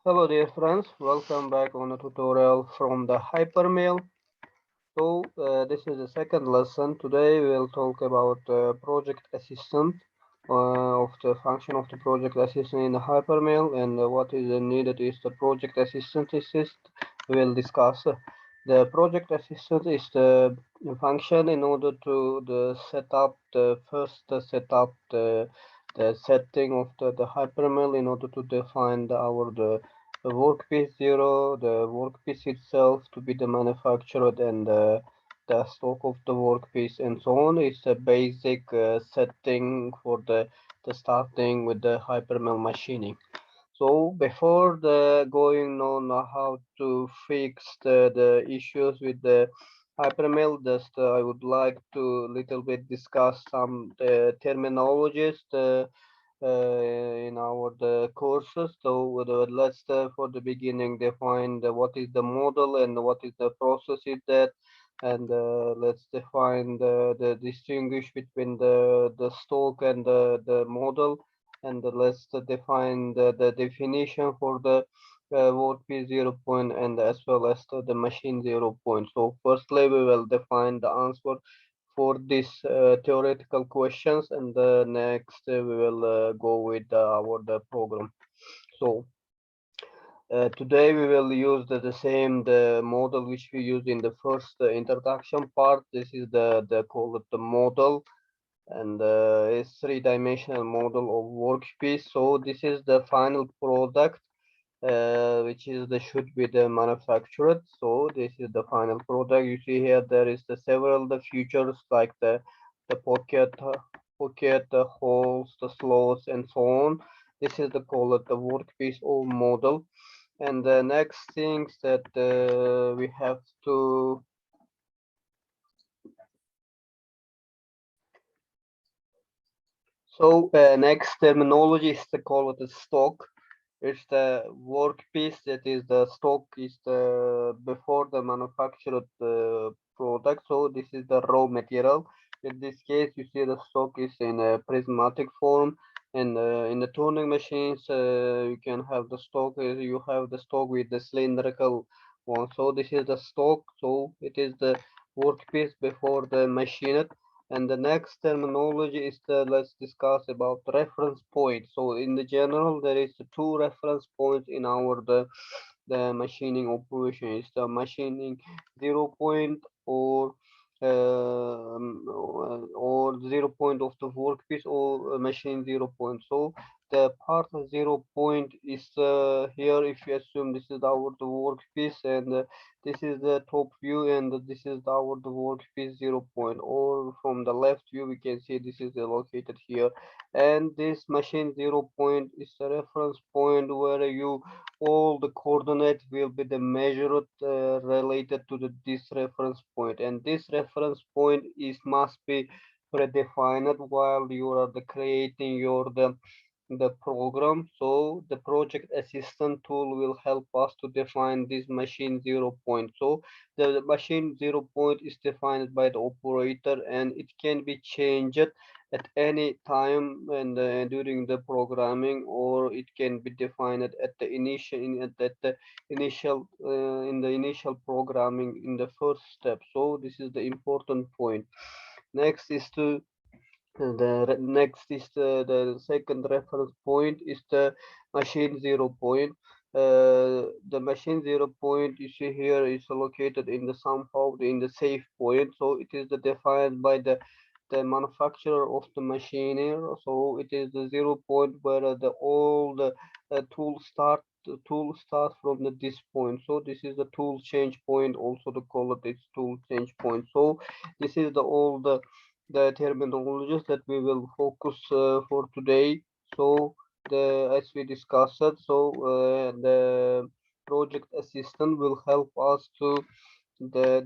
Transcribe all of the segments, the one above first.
Hello dear friends, welcome back on a tutorial from the HyperMill. This is the second lesson. Today we'll talk about project assistant of the function of the project assistant in the HyperMill and what is needed is the project assistant assist. We'll discuss the project assistant is the function in order to set up the first set up the setting of the HyperMill in order to define the workpiece 0, the workpiece itself to be the manufactured and the stock of the workpiece and so on. It's a basic setting for the starting with the HyperMill machining. So before the going on how to fix the issues with the HyperMill, just I would like to little bit discuss some terminologies in our the courses. So let's for the beginning define what is the model and what is the process is that, and let's define the distinguish between the stock and the model, and let's define the definition for the workpiece 0 point and as well as the machine 0 point. So firstly we will define the answer for these theoretical questions, and next we will go with our program. So today we will use the same the model which we used in the first introduction part. This is the call it the model, and it's three-dimensional model of workpiece. So this is the final product which is the should be the manufactured. So this is the final product. You see here there is the several the features like the pocket, the holes, the slots, and so on. This is the call it the workpiece or model. And the next things that we have to. So next terminology is the call it the stock. It's the workpiece that is the stock is the before the manufactured product. So this is the raw material. In this case, you see the stock is in a prismatic form, and in the turning machines, you can have the stock. You have the stock with the cylindrical one. So this is the stock. So it is the workpiece before the machine. And the next terminology is let's discuss about reference point. So in the general, there is two reference points in our the machining operation. Is the machining 0 point or 0 point of the workpiece or machine 0 point. So the part of 0 point is here. If you assume this is our the workpiece, and this is the top view, and this is our the workpiece 0 point, or from the left view we can see this is located here, and this machine 0 point is a reference point where you all the coordinates will be the measured related to this reference point, and this reference point is must be predefined while you are creating the program. So the project assistant tool will help us to define this machine 0 point. So the machine 0 point is defined by the operator, and it can be changed at any time and during the programming, or it can be defined at the initial in the initial programming in the first step. So this is the important point. Next is to next is the second reference point is the machine 0 point. The machine 0 point you see here is located in the somehow in the safe point. So it is defined by the manufacturer of the machine here. So it is the 0 point where the all the tool start from this point. So this is the tool change point. Also the call it is tool change point. So this is the all the terminologies that we will focus for today. So as we discussed, so the project assistant will help us to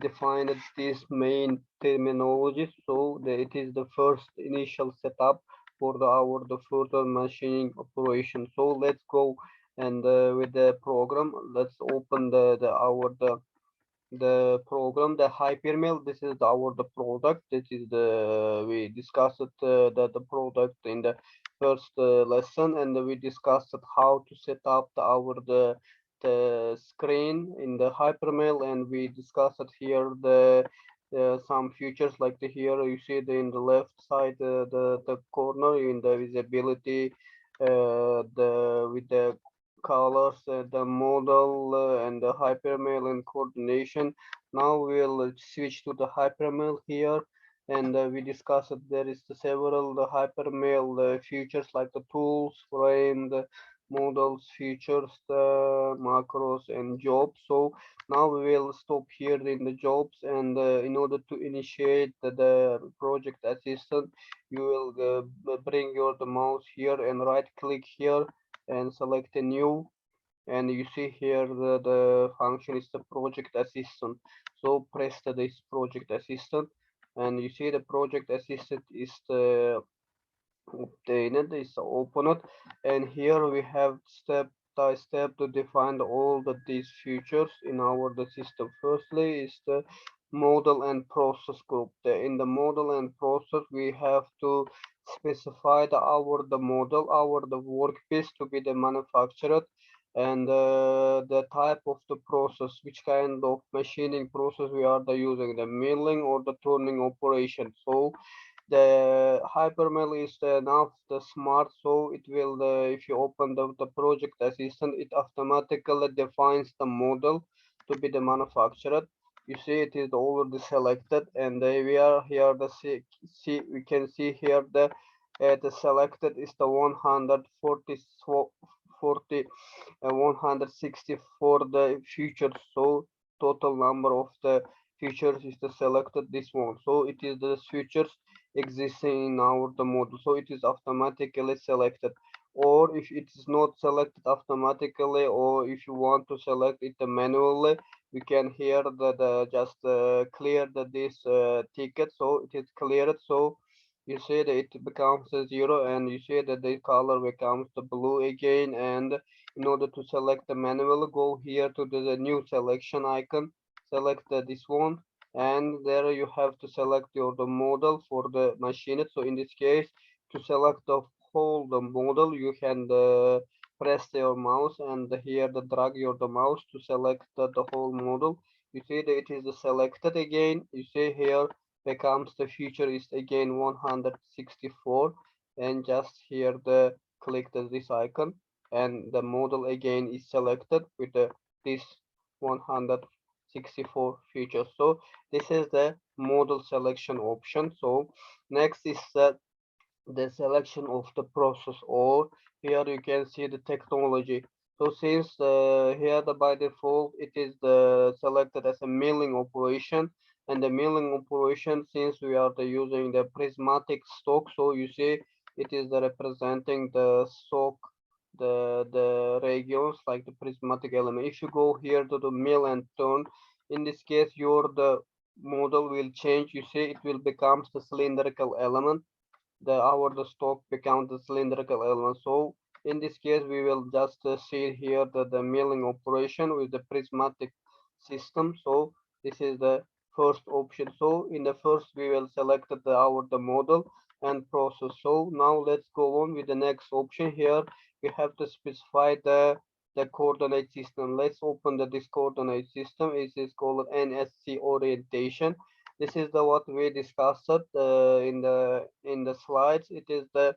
define these main terminologies. So it is the first initial setup for the further machining operation. So let's go and with the program. Let's open the program, the HyperMill. This is our the product. This is the we discussed the product in the first lesson, and we discussed how to set up the screen in the HyperMill, and we discussed here the some features like the here you see in the left side the corner in the visibility the with the colors the model and the HyperMill and coordination. Now we'll switch to the HyperMill here, and we discussed that there is several the HyperMill features like the tools, frame, the models, features, the macros, and jobs. So now we will stop here in the jobs, and in order to initiate the project assistant, you will bring your the mouse here and right click here and select a new, and you see here the function is the project assistant. So press this project assistant, and you see the project assistant is the obtained is opened, and here we have step by step to define all these features in our the system. Firstly is the model and process group. In the model and process we have to specify the model, the workpiece to be the manufactured, and the type of the process, which kind of machining process we are using, the milling or the turning operation. So the HyperMill is enough the smart, so it will if you open the project assistant, it automatically defines the model to be the manufacturer. You see it is already selected, and we are here the see we can see here the selected is the 140 164 the features. So total number of the features is the selected this one. So it is the features existing in our the model, so it is automatically selected. Or if it is not selected automatically, or if you want to select it manually, we can here the just clear this ticket, so it is cleared. So you see that it becomes a zero, and you see that the color becomes the blue again. And in order to select the manual, go here to the new selection icon, select this one, and there you have to select your the model for the machine. So in this case, to select the whole the model, you can press your mouse, and here the drag your the mouse to select the whole model. You see that it is selected again. You see here becomes the feature is again 164, and just here the click this icon, and the model again is selected with this 164 features. So this is the model selection option. So next is the selection of the process, or here you can see the technology. So since here by default it is the selected as a milling operation, and the milling operation, since we are using the prismatic stock, so you see it is the representing the stock, the regions like the prismatic element. If you go here to the mill and turn, in this case your the model will change. You see it will become the cylindrical element, the stock become the cylindrical element. So in this case, we will just see here the milling operation with the prismatic system. So this is the first option. So in the first, we will select the model and process. So now let's go on with the next option. Here we have to specify the coordinate system. Let's open this coordinate system. It is called NSC orientation. This is the what we discussed in the slides. It is the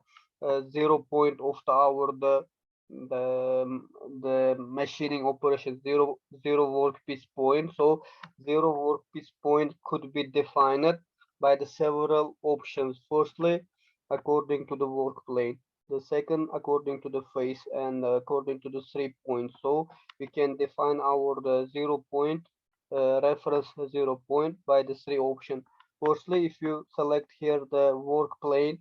0 point of the the machining operation, zero workpiece point. So zero workpiece point could be defined by the several options. Firstly, according to the work plane. The second, according to the face, and according to the 3 points. So we can define our the 0 point reference 0 point by the three option. Firstly, if you select here the work plane,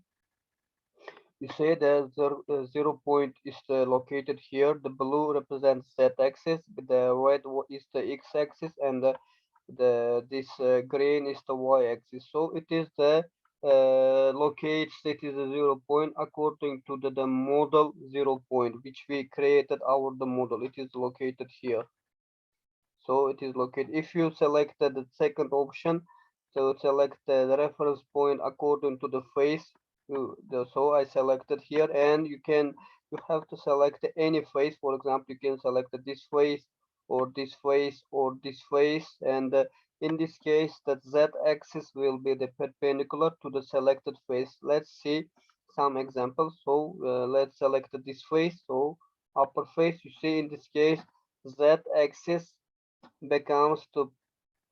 you say that the 0 point is located here. The blue represents z-axis, the red is the x-axis, and the this green is the y-axis. So it is the locates it is a 0 point according to the model 0 point which we created our the model. It is located here. So it is located. If you select the second option, so select the reference point according to the face. So I selected here, and you have to select any face. For example, you can select this face or this face or this face, and in this case the z-axis will be the perpendicular to the selected face. Let's see some examples. So let's select this face. So upper face, you see in this case z-axis becomes to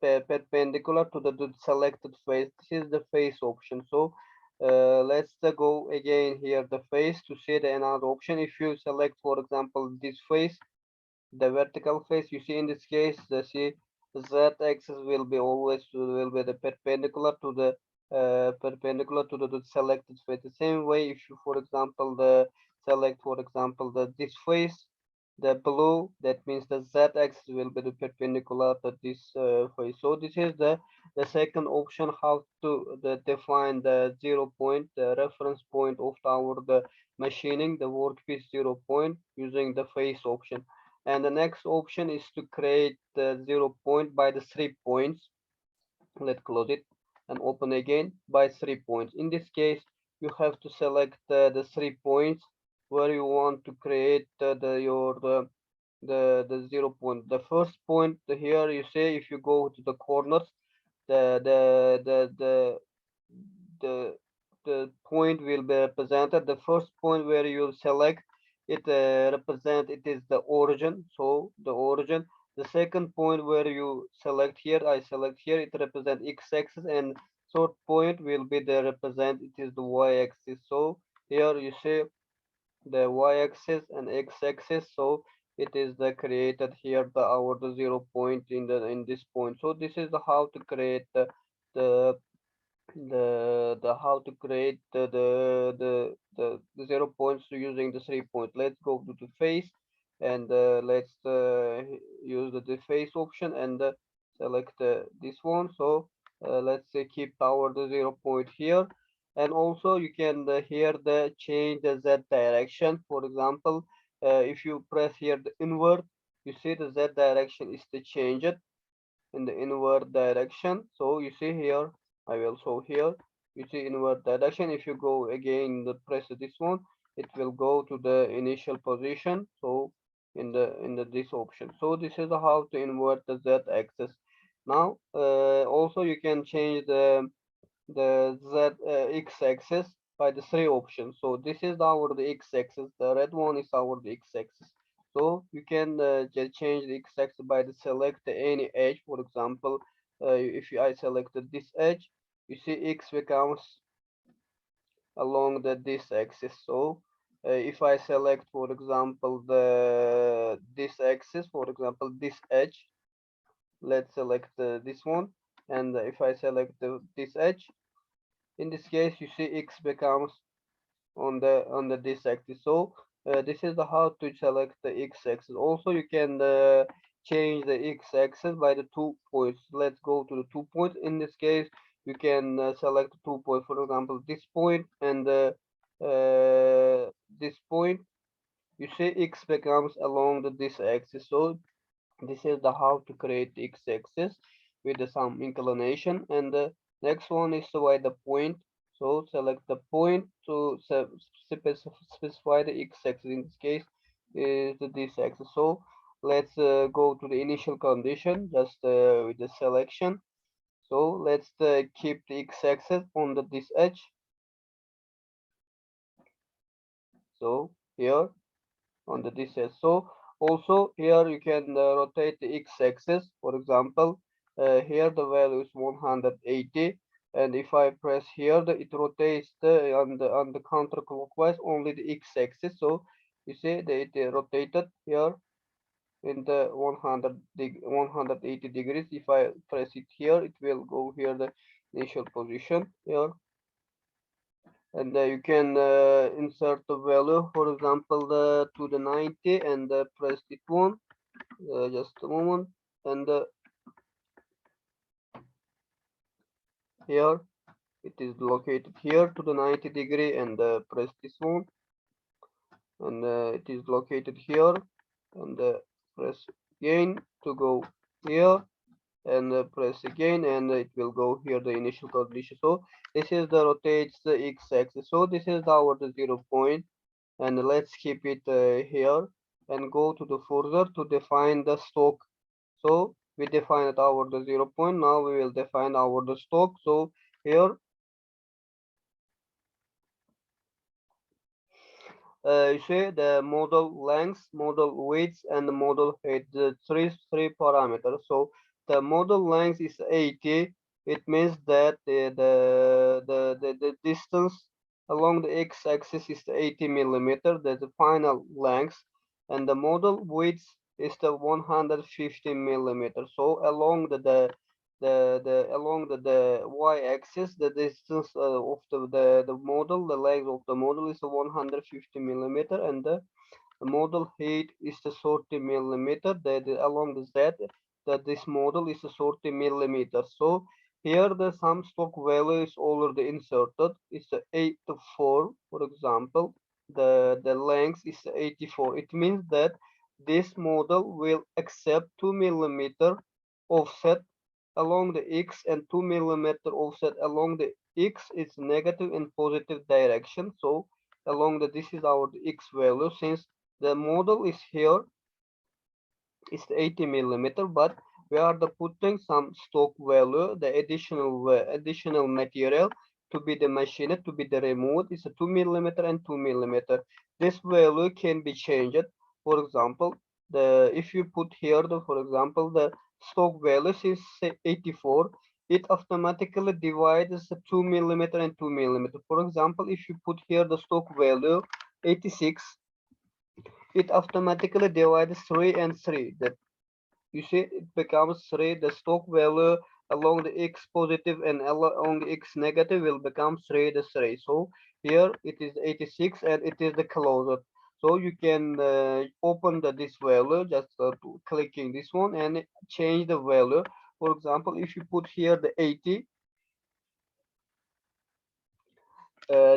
perpendicular to the selected face. This is the face option. So let's go again here the face to see the another option. If you select, for example, this face, the vertical face, you see in this case the z-axis will be always will be the perpendicular to the selected face. The same way, if you, for example, the select, for example, this face, the blue, that means the z-axis will be the perpendicular to this face. So this is the second option, how to define the 0 point, the reference point of our the machining, the workpiece 0 point, using the face option. And the next option is to create the 0 point by the 3 points. Let's close it and open again by 3 points. In this case, you have to select the 3 points where you want to create the 0 point. The first point here, you say, if you go to the corners, the the the the the the point will be represented. The first point where you select it represent it is the origin. So the origin. The second point where you select here, I select here, it represent x-axis, and third point will be the represent it is the y-axis. So here you see the y-axis and x-axis. So it is the created here the our the 0 point in this point. So this is the how to create the the how to create the 0 points using the 3 point. Let's go to the face, and let's use the face option, and select this one. So let's keep our the 0 point here, and also you can here the change the z direction. For example, if you press here the invert, you see the z direction is to change it in the inward direction. So you see here, I will show here, you see inward direction. If you go again the press this one, it will go to the initial position. So in the this option. So this is how to invert the z axis. Now also you can change the z x-axis by the three options. So this is our the x-axis, the red one is our the x-axis. So you can just change the x-axis by the select any edge. For example, if I selected this edge, you see x becomes along this axis. So if I select, for example, the this axis, for example, this edge, let's select this one, and if I select this edge, in this case, you see x becomes on the this axis. So this is the how to select the x-axis. Also, you can change the x-axis by the 2 points. Let's go to the 2 points. In this case, you can select 2 points. For example, this point and this point. You see x becomes along this axis. So this is the how to create x-axis with some inclination, and the next one is to write the point. So select the point to specify the x-axis. In this case is this axis. So let's go to the initial condition just with the selection. So let's keep the x-axis on this edge. So here on the this edge. So also here you can rotate the x-axis. For example, here the value is 180, and if I press here, it rotates on the counterclockwise only the x-axis. So you see that it rotated here in the 180 degrees. If I press it here, it will go here the initial position here, and you can insert the value, for example, to the 90, and press it one. Just a moment, and here it is located here to the 90 degree, and press this one, and it is located here, and press again to go here, and press again, and it will go here the initial condition. So this is the rotates the x-axis. So this is our the 0 point, and let's keep it here and go to the further to define the stoke. So we defined our the 0 point. Now we will define our the stoke. So here you see the model length, model width, and the model height, the three parameters. So the model length is 80. It means that the distance along the x-axis is the 80 millimeter. That's the final length, and the model width is the 150 millimeter. So along the along the y-axis, the distance of the model, the length of the model is 150 millimeter, and the model height is the 30 millimeter. That along the z, that this model is a 30 millimeter. So here the some stock value is already inserted. It's a 84, for example. The length is 84. It means that this model will accept 2 millimeter offset along the x and 2 millimeter offset along the x is negative and positive direction. So along the this is our x value. Since the model is here is 80 millimeter, but we are the putting some stock value, the additional material to be the machine to be the removed is a 2 millimeter and 2 millimeter. This value can be changed. For example, the if you put here the for example the stock value is say 84, it automatically divides the 2 millimeter and 2 millimeter. For example, if you put here the stock value 86, it automatically divides 3 and 3. That you see it becomes 3. The stock value along the x positive and along the x negative will become 3 the 3. So here it is 86 and it is the closer. So you can open this value just clicking this one and change the value. For example, if you put here the 80,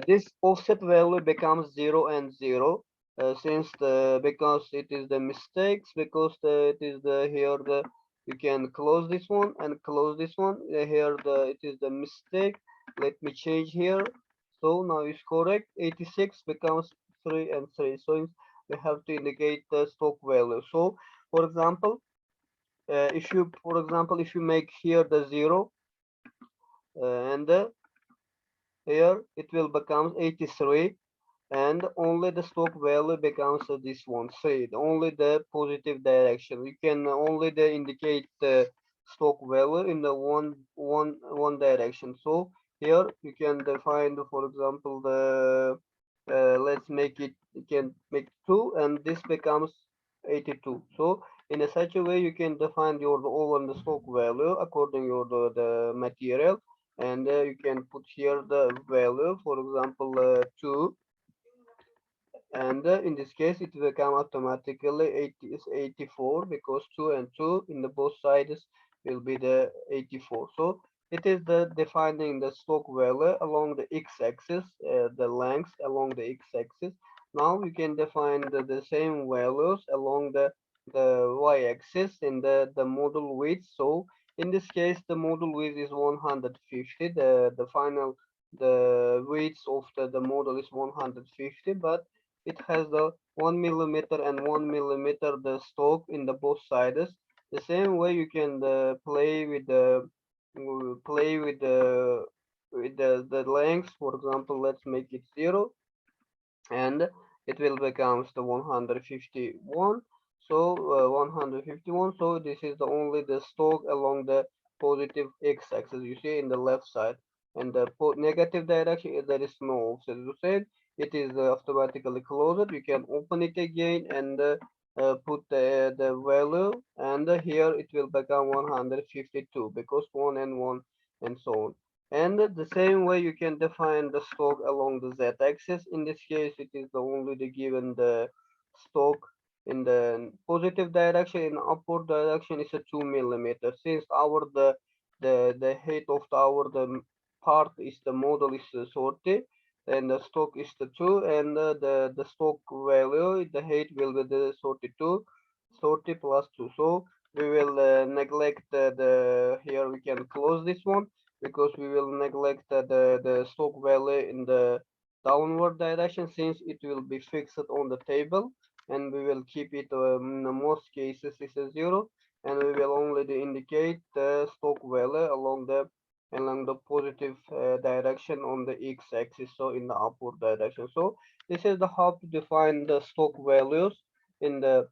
this offset value becomes 0 and 0, since the because it is the mistakes, because it is the here the you can close this one and close this one. Here the it is the mistake. Let me change here. So now it's correct. 86 becomes 3 and 3. So we have to indicate the stock value. So for example, if you for example if you make here the 0, and here it will become 83, and only the stock value becomes this one. Say only the positive direction. You can only the indicate the stock value in the one direction. So here you can define the, for example, the let's make it, you can make 2 and this becomes 82. So in a such a way you can define your all on the stock value according your the material, and you can put here the value, for example 2, and in this case it will come automatically 80 is 84 because 2 and 2 in the both sides will be the 84. So it is the defining the stock value along the x-axis, the length along the x-axis. Now you can define the same values along the y-axis in the model width. So in this case the model width is 150, the final the width of the model is 150, but it has the 1 millimeter and 1 millimeter the stock in the both sides. The same way you can play with the play with the length. For example, let's make it 0, and it will becomes the 151. So 151. So this is the only the stock along the positive x-axis, you see in the left side, and the negative direction there is no offset. You said it is automatically closed. You can open it again and put the value, and here it will become 152 because 1 and 1 and so on. And the same way you can define the stock along the z-axis. In this case, it is the only the given the stock in the positive direction. In upward direction is a 2 millimeter. Since our the height of our the part is the model is 30, and the stock is the 2, and the stock value the height will be the 32, 30 plus 2. So we will neglect the here we can close this one because we will neglect the stock value in the downward direction since it will be fixed on the table, and we will keep it in the most cases is a zero, and we will only indicate the stock value along the positive direction on the x-axis, so in the upward direction. So this is the how to define the stock values in the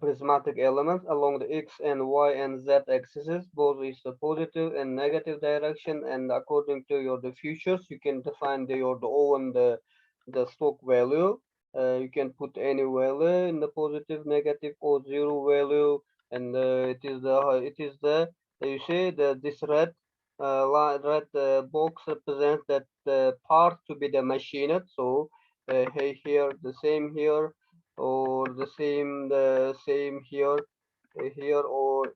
prismatic elements along the x and y and z axes. Both is the positive and negative direction, and according to your the features you can define your own the stock value. You can put any value in the positive, negative, or zero value, and it is the you see the this red red box represents that part to be the machined. So hey, here the same here, or the same here, or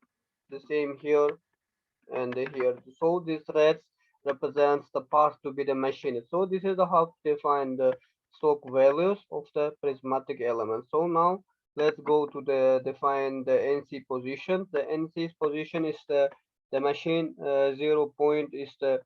the same here and here. So this reds represents the part to be the machine. So this is how to define the stock values of the prismatic element. So now let's go to the define the NC position. The NC position is the machine 0 point is the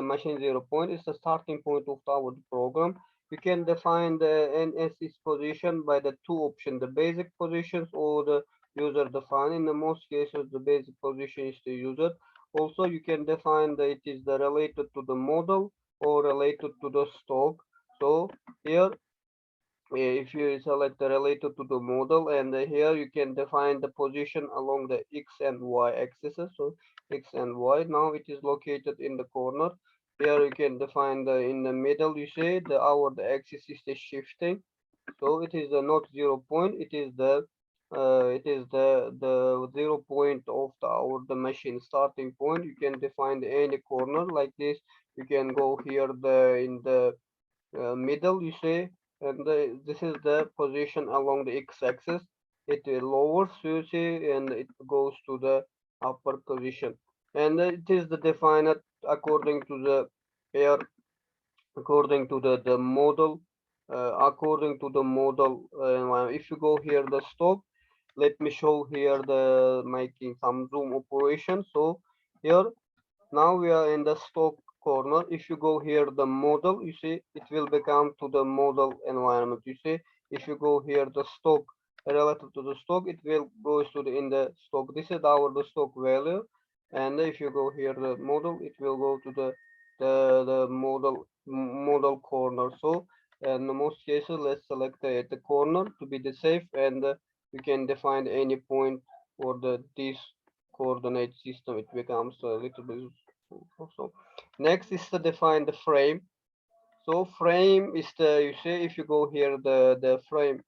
machine 0 point is the starting point of our program. You can define the NC position by the two options, the basic positions or the user defined. In the most cases, the basic position is the user. Also, you can define that it is the related to the model or related to the stock. So here, if you select the related to the model, and here you can define the position along the x and y axes. So x and y. Now it is located in the corner. Here you can define the in the middle. You say the axis is the shifting, so it is not 0 point. It is the 0 point of the machine starting point. You can define any corner like this. You can go here in the middle, you say, and this is the position along the x-axis. It lowers, you see, and it goes to the upper position, and it is the defined according to the here according to the model, according to the model. If you go here the stock, let me show here the making some zoom operation. So here now we are in the stock corner. If you go here the model, you see it will become to the model environment. You see, if you go here the stock relative to the stock, it will goes to the in the stock. This is our the stock value, and if you go here the model, it will go to the model corner. So in the most cases, let's select the corner to be the safe, and we can define any point for this coordinate system. It becomes a little bit so. Next is to define the frame. So frame is the, you see, if you go here the frame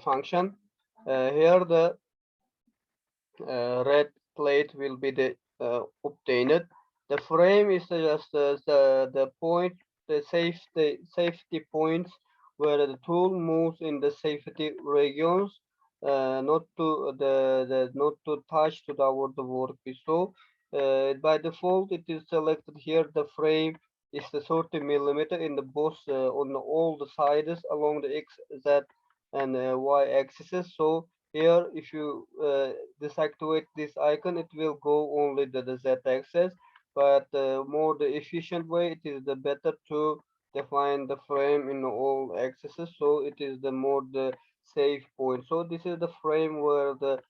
function, here the red plate will be the obtained. The frame is just the point, the safety points where the tool moves in the safety regions, not to not to touch to the workpiece. So by default, it is selected here. The frame is the 30 millimeter in the both on all the sides along the X, Z, and Y axes. So here, if you deactivate this icon, it will go only the Z axis. But more the efficient way, it is the better to define the frame in all axes. So it is the more the safe point. So this is the frame where the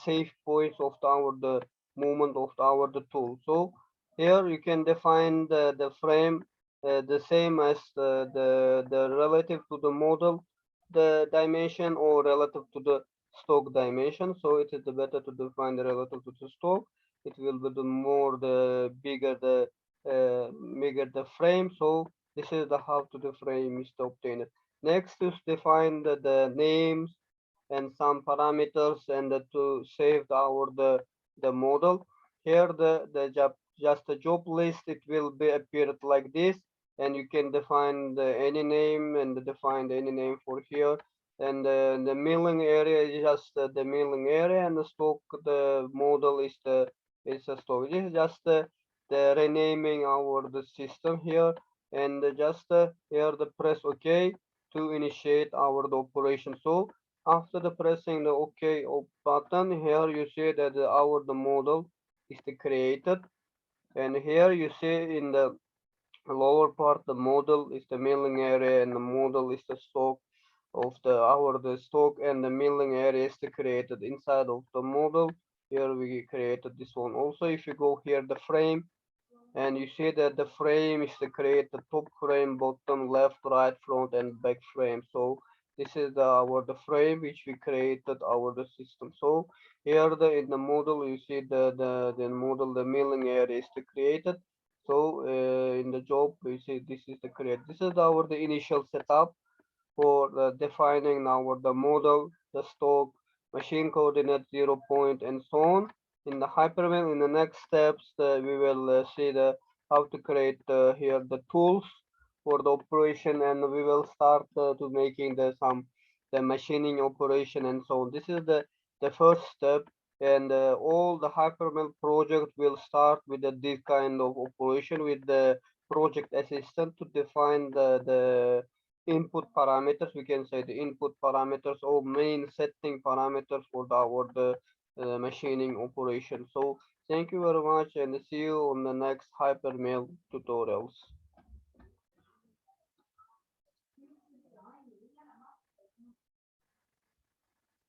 safe points of the movement of the tool. So here you can define the frame the same as the relative to the model the dimension or relative to the stock dimension. So it is the better to define the relative to the stock. It will be the more the bigger the frame. So this is the how to the frame is to obtain it. Next is define the names and some parameters, and to save the model. Here the job just the job list, it will be appeared like this, and you can define any name and define any name for here. And the milling area is just the milling area, and the stock the model is a stock. This is just the renaming our the system here, and just here the press OK to initiate our the operation. So After the pressing the OK button, here you see that the model is created, and here you see in the lower part the model is the milling area, and the model is the stock of the stock, and the milling area is created inside of the model. Here we created this one. Also, if you go here the frame, and you see that the frame is to create the top frame, bottom, left, right, front, and back frame. So this is the frame which we created the system. So here in the model you see the model, the milling area is to created. So in the job you see this is the create. This is the initial setup for defining now the model, the stock, machine coordinate, 0 point, and so on. In the HyperMill, in the next steps, we will see how to create here the tools for the operation, and we will start to making the machining operation and so on. This is the first step, and all the HyperMill project will start with this kind of operation with the project assistant to define the input parameters. We can say the input parameters or main setting parameters for the machining operation. So thank you very much, and see you on the next HyperMill tutorials.